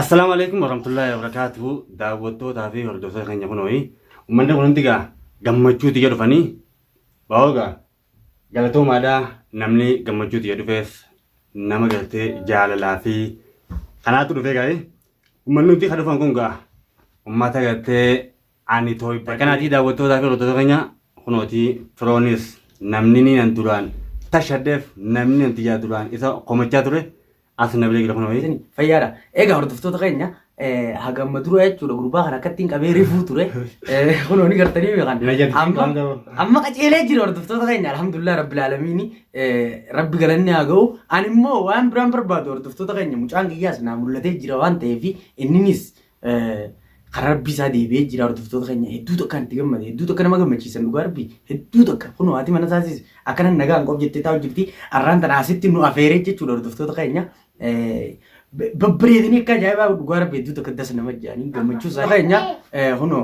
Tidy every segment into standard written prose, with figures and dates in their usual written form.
Assalamu alaikum warahmatullahi wabarakatuh. Daawwattoota fi hordoftoota keenya kunooyi. Uummanni kun hundi gaa gammachuu xiyya dhufanii baa'oogaa galatoomaadhaa namni gammachuu xiyya dhufees nama galtee jaalalaa fi kanaatu dhufee gaa'e. Uummanni hundi kan dhufan kun gaa uummata galtee ani tooyibba. Kanaatii daawwattoota fi hordoftoota keenya kunooti firoonis namni ni nan duraan tashaddeef namni nan xiyyaa duraan isa komachaa ture. Asna bilee gira kunooyi. Fayyaadha. Egaa hordoftoota keenya hagam dura jechuudha gurbaa kana akkattiin qabee rifuu ture. Kunooni gartanii beekan. Amma qaceelee jira hordoftoota keenya alhamdulillah rabbil aalamiin rabbi galanni haa ga'u. Ani immoo waan biraan barbaadu hordoftoota keenya mucaan kiyyaas naa mul'atee jira waan ta'eef inninis karaa rabbii isaa deebi'ee jira hordoftoota keenya hedduu tokko kan itti gammade hedduu tokko nama gammachiisan dhugaa rabbii hedduu tokko kunoo haati mana isaatiis akkana nagaan qof jettee taa'u jirti arraan tana asitti nu afeeree jechuudha hordoftoota keenya. Babbareedanii akka ajaa'ibaa dhugaa rabbii hedduu tokko das nama jaanii gammachuu isaa keenya kunoo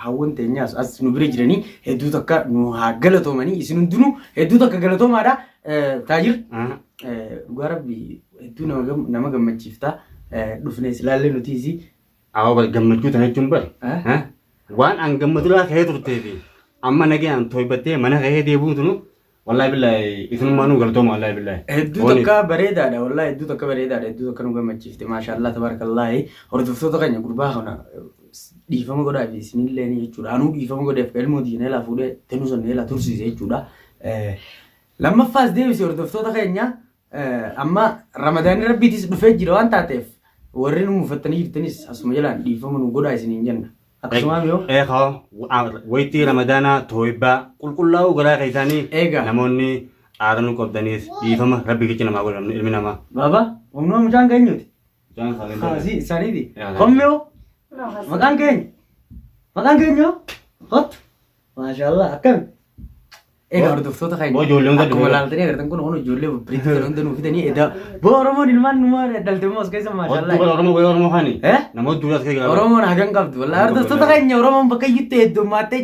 hawwan teenyaas as nu bira jiranii hedduu tokko nu haa galatoomanii isin hundinuu hedduu tokko galatoomaadha taajir dhugaa rabbii hedduu nama gammachiiftaa dhufnees ilaallee nutiisi. Awwa gammachuu tana jechuun bar waan an gammadu laa ka'ee turtee fi amma nagaan tooybattee mana ka'ee deebi'u tunu wallahi billahi isinummaa nu galatooma wallahi billahi hedduu takka bareedaadha wallahi hedduu takka bareedaadha hedduu takka nu gammachiifte maashaallah tabarakallah hordoftoota keenya gurbaa kana dhiifama godhaa fi isinillee ni jechuudha anuu dhiifama godheef ilmoo diinee laa fuudhee tenuusan eelaa tursiise jechuudha lammaffaas deebise hordoftoota keenya amma ramadaanni rabbiitis dhufee jira waan taateef warri nu mufattanii jirtanis asuma jalaan dhiifama nu godhaa isiniin jenna. Akkasumas yoo wayitii ramadaanaa tooyibaa qulqullaa'uu garaa keessaanii namoonni aadanuu qabdanis dhiifama rabbi kichi namaa godhamne ilmi namaa. Baaba humna mucaan keenyuti. Isaaniiti. Kommee maqaan keenya hot maashaallah akkami. Egaa hordoftoota keenya akkuma laaltanii agartan kun ijoollee babbareedduu kan hunda nuuf fidanii edaa boo Oromoon ilmaan numaa daltemoo as keessa maashaallah. Oromoo kaani namoota duras keessa Oromoon hagam qabdu wallahi hordoftoota keenya Oromoon bakka iyyutti heddummaatee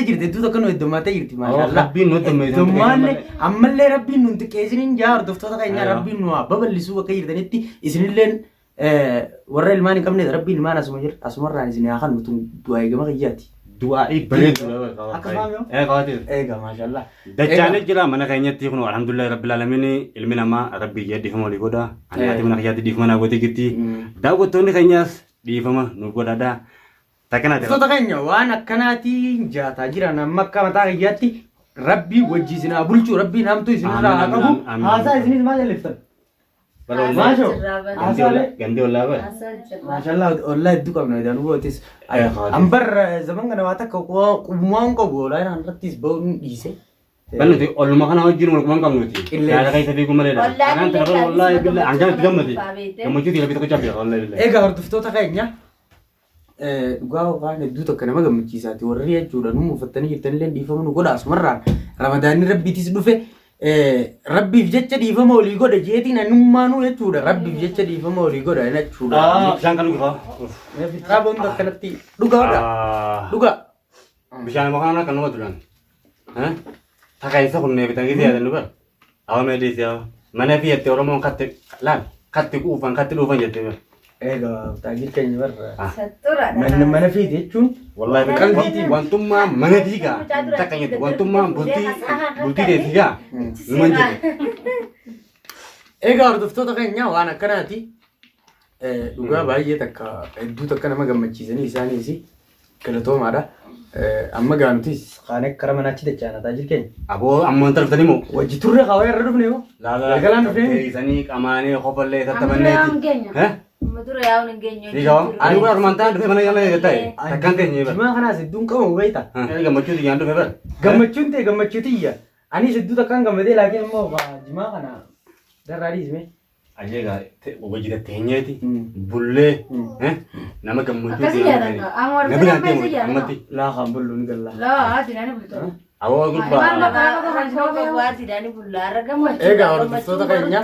jirti hedduu tokko nu heddummaatee jirti maashaallah. Rabbiin nu heddummaanne ammallee rabbiin nu xiqqeessiniin jaa hordoftoota keenya rabbiin nu babal'isuu bakka jirtanitti isinilleen warra ilmaan hin qabne rabbiin ilmaan asuma jira asumarraan isin haa kan nuti du'aa eegama kiyyaati. Du'aa'i bareedu. Egaa maashaallah. Dachaanii jira mana keenyatti kun alhamdulillah rabbil aalamiin ilmi namaa rabbi dhiifama walii godha. Ani haati mana kiyyaatti dhiifama naa godhee jirti. Daawwattoonni keenyas dhiifama nu godhadha. Takkanaati. Hordoftoota keenya waan akkanaatiin jaataa jiran amma akka mataa kiyyaatti rabbi wajji isin haa bulchu rabbiin hamtuu isinirraa haa qabu. Haasaa isinis maal jallistan? Maasho. Gandhi ollaa bara. Maashaallah ollaa hedduu qabna edaan hubootis. Ambar zaman kana waa takka qubumaan qabu olaa irraan irrattis ba'uun dhiise. Bal'uuti olluma kana wajjin wal quban qabnuti. Yaada keessa beekuu maleedha. Kanaan tana wallahi billahi angaan itti gammade. Gammachuu tiila bitta qocaa wallahi billahi. Egaa hordoftoota keenya dhugaa waan hedduu tokko nama gammachiisaati warri jechuudha nu mufattanii jirtanillee dhiifama nu godha asumarraan ramadaanni rabbiitis dhufe rabbiif jecha dhiifama olii godha jeetiin anummaanuu jechuudha rabbiif jecha dhiifama olii godha jechuudha. Bishaan kan dhugaa. Fitaraa boonda akkanatti dhugaadha. Dhugaa. Bishaan makaana kan nama turan. Takayisa kunnee bitan gisi yaadan dhugaa. Awa meedhiisi yaa mana fi yatte Oromoon katte laal katti quufan katti dhuufan jettee bara. Egaa taajir keenya barra. Mana fi jechuun wallahi qalbiitiin wantummaa mana diigaa takka jettu wantummaa bultii deessigaa numan jedhe. Egaa hordoftoota keenya waan akkanaati dhugaa baay'ee takka hedduu takka nama gammachiisanii isaanis galatoomaadha. Amma gaanutis kaan akka kara manaachi dachaana taajir keenya. Aboo ammoo tartanii moo? Wajji turre qawaa irra dhufne moo? Galaan dhufne. Isanii qamaanee qofallee tattabanneeti. Madura yaa'u hin geenye. Digaw, ani gua armantaan dhufe mana yaalaa eegataa. Takkaan keenya eegaa. Jimaa kanaas hedduun qabu beektaa. Gammachuu xiyyaan dhufe bara. Gammachuun ta'e gammachuu xiyya. Anis hedduu takkaan gammadee laakiin immoo jimaa kana darraa dhiisme. Ajeegaa wajjida teenyeeti bullee nama gammachuu xiyyaa. Nabi laatee ammatti. Laa kan bullu ni galla. Laa tidhaani bultoon. Awoo gurbaa. Waan bakka kan shooqee waa tidhaani bullaa arra gammachuu. Egaa hordoftoota keenya.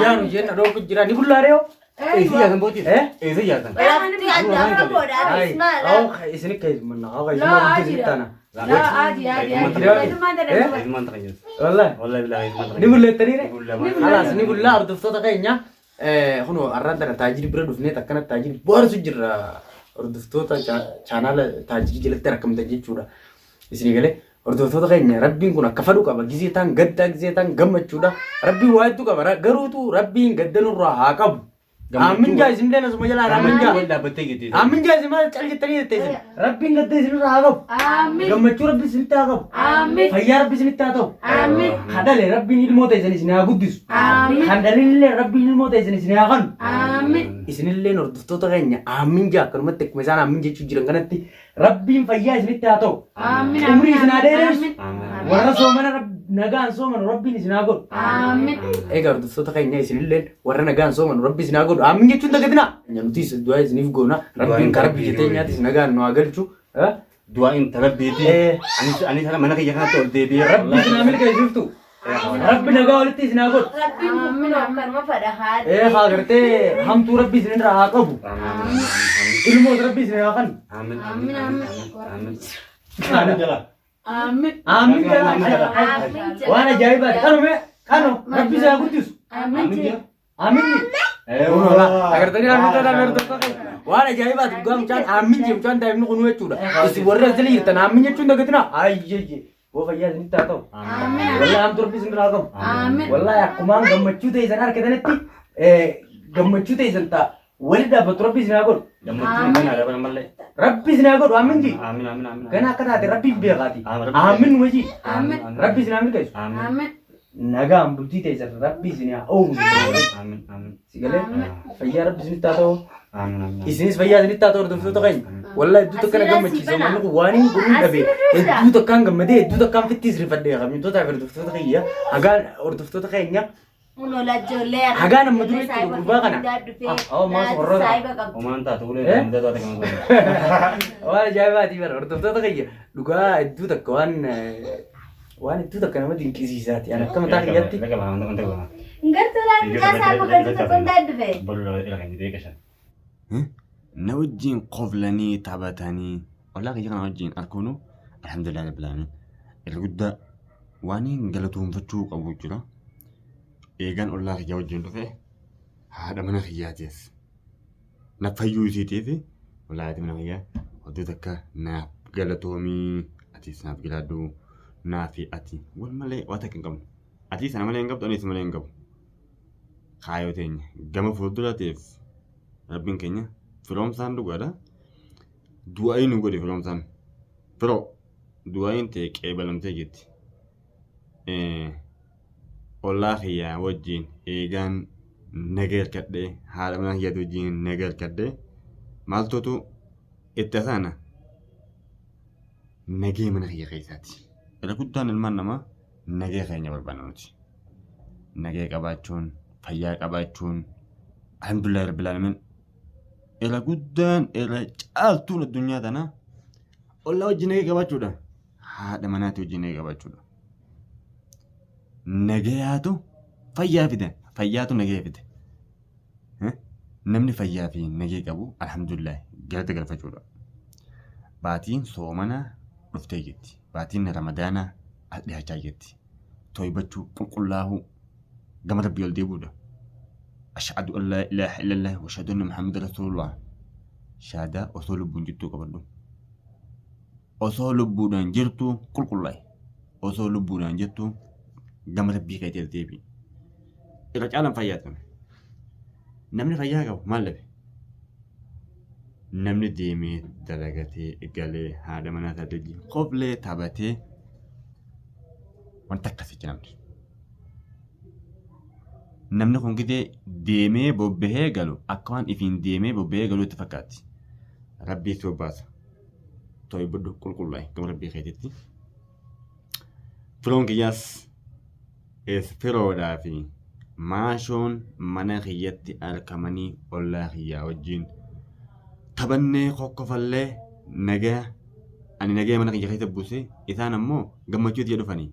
Yaanu jenna dhoofu jira ni bullaaree yoo. Isi yaasan booti. Isi yaasan. Lafti adda akka godhaa ismaala. Isin keessa haa qayyuma wanti sittana. Wallahi. Ni bulleettanii re. Halas ni bullaa hordoftoota keenya. Kuno arraan tana taajiri bira dhufnee akkana taajiri boorsu jirra hordoftoota chaanaala taajiri jalatti rakkamtan jechuudha. Isin galee hordoftoota keenya rabbiin kun akka fadhu qaba gizee ta'an gaddaa gizee ta'an gammachuudha. Rabbiin waa hedduu qaba garuutu rabbiin gaddanurraa haa qabu. Amin jaa isin dheena suma jalaa amin jaa. Amin jaa isin maal calqettanii jetteessin. Rabbiin gadda isinirraa haa qabu. Gammachuu rabbi isinitti haa qabu. Fayyaa rabbi isinitti haa ta'u. Kadhale rabbiin ilmoota isin isin haa guddisu. Kadhalillee rabbiin ilmoota isin isin haa kanu. Isinillee hordoftoota keenya amin jaa akkanumatti akkuma isaan amin jechuu jiran kanatti rabbiin fayyaa isinitti haa ta'u. Umrii isin haa dheeressu. Warra soomana nagaan sooman rabbiin isin haa godhu. Egaa hordoftoota keenya isinillee warra nagaan sooman rabbi isin haa godhu. Amin jechuun dagatina. Nutis du'aa isiniif goona. Rabbiin karaa biyya teenyaatti isin nagaan nu haa galchu. Du'aa inta rabbiiti. Ani sana mana kiyya kanatti ol deebi'ee. Rabbi isin haa milkeessiftu. Rabbi nagaa walitti isin haa godhu. Rabbiin akkanuma fadha haadha. Haa gartee hamtuu rabbi isinirraa haa qabu. Ilmoota rabbi isin haa kanu. Amin jala. Waan ajaa'ibaati. Kanu rabbi isin haa guddisu. Amin. Agartanii hordoftoota hordoftoota waan ajaa'ibaati dhugaa mucaan amin jee mucaan daa'imni kun jechuudha. Isin warri asirra jirtan amin jechuun dagatina. Ayyee boo fayyaa isinitti haa ta'u. Wallaahi hamtuu rabbi isin irraa qabu. Wallaahi akkumaan gammachuu ta'e argatanitti gammachuu ta'e ta'a. Wali dhaabbatu rabbi isin haa godhu. Rabbi isin haa godhu amin jee. Ganaa akka taate rabbi beekaati. Amin wajii. Rabbi isin haa milkeessu. Nagaan bultii ta'e rabbi isin haa oomu. Sigalee fayyaa rabbi isinitti haa ta'u. Isinis fayyaa isinitti haa ta'u hordoftoota keenya. Wallaahi hedduu tokko na gammachiisa. Manni kun waan hin godhuun dhabe. Hedduu tokkaan gammadee hedduu tokkaan fittiis rifadhee qabnitoota hordoftoota keenya. Hagaan hordoftoota keenya. Hagaan amma dura jechuudha gurbaa kana. Maas warroota. Omaan taatu ulee damdee taate kan godhu. Waan ajaa'ibaati bara hordoftoota keenya. Dhugaa hedduu tokko waan hedduu tokko nama dinqisiisaati. Ani akka mataa kiyyaatti. Na wajjin qoflanii taphatanii wallaahi kiyya kana wajjin arkuunu alhamdulillah rabbil aalamiin irra guddaa waan hin galatoomfachuu qabu jira. Eegaan ollaa kiyya wajjin dhufe haadha mana kiyyaatiif na fayyuu isiitiif wallaahi mana kiyyaa hedduu takka naaf galatoomii atis naaf gilaaduu naafi ati wal malee waa takka hin qabnu. Ati sana malee hin qabdu anis malee hin qabu. Kaayoo teenya gama fuulduraatiif rabbiin keenya firoomsaan dhugaadha. Du'aa nu godhe firoomsaan. Firoo du'aa ta'e qeebalamtee jirti. Ollaa kiyyaa wajjin eegaan naga hirkadhee haadha mana kiyyaatti wajjin naga hirkadhee maaltootu itti asaana nagee mana kiyya keessaati. Irra guddaan ilmaan namaa nagee keenya barbaanna nuti. Nagee qabaachuun fayyaa qabaachuun alhamdulillah rabbil aalamiin irra guddaan irra caaltuun addunyaa tanaa ollaa wajjin nagee qabaachuudha. Haadha manaatti wajjin nagee qabaachuudha. Nagayaatu fayyaa fide fayyaatu nagee fide. Namni fayyaa fi nagee qabu alhamdulillah galata galfachuudha. Baatiin soomanaa dhuftee jirti. Baatiin ramadaanaa as dhiyaachaa jirti. Toibachuu qulqullaa'uu gama rabbii ol deebi'uudha. Ashhadu an laa ilaaha illallah wa ashhadu anna muhammadan rasulullah. Shaadaa osoo lubbuun jirtuu qabadhu. Osoo lubbuudhaan jirtu qulqullaa'i. Osoo lubbuudhaan jirtu gama rabbii keetii ol deebi'i. Irra caalaan fayyaatan. Namni fayyaa qabu maal dhabe? Namni deemee dalagatee galee haadha manaa isaa wajjin qoflee taphatee wanta akkasitti namni. Namni kun gidee deemee bobbahee galu akka waan ifiin deemee bobbahee galu itti fakkaatti. Rabbii itti bobbaasa. To'ii buddu qulqullaa'e gama rabbii keetitti. Firoon kiyyaas firoodhaa fi maashoon mana kiyyatti argamanii ollaa kiyyaa wajjin taphannee kokkofallee nagaa ani nagaa mana kiyya keessa buusee isaan ammoo gammachuu tiyya dhufanii.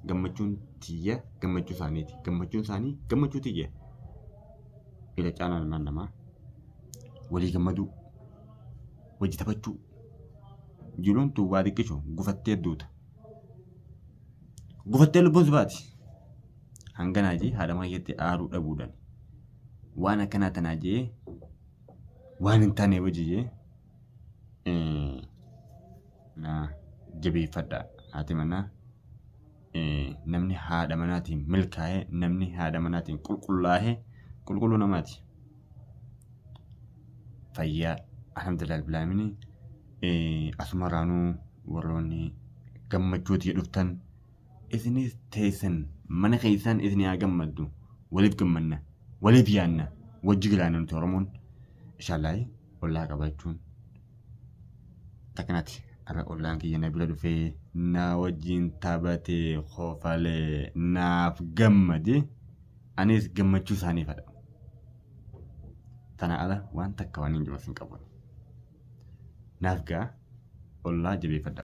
Gammachuun tiyya gammachuu isaaniiti. Gammachuun isaanii gammachuu tiyya. Ila caalaan ilmaan namaa walii gammaduu wajji taphachuu jiruun tuwwaa xiqqishu gufattee duuta. Gufattee lubbuun si baati. Hanganaaji haadha mana keessatti aaruu dhabuudhaan وانا كانت ناجي وانا انتاني وجهي نا جبي فدا هاتي منا نمني هذا مناتي ملكاه نمني هذا مناتي كل نماتي فيا الحمد لله بالعالمين أسمرانو وروني قمجوت يدفتن إذني تيسن من خيسان إذني أقمدو وليب قمنا وليب يانا وجيغلانا نتورمون إن شاء الله والله قبايتون تكناتي أنا أقول لك يا نبيل دفي نا وجين تابتي خوفالي ناف قمدي أنيس قمجو ثاني فدا تنا على وان تكوانين جواسين قبول نافقا والله جبي فدا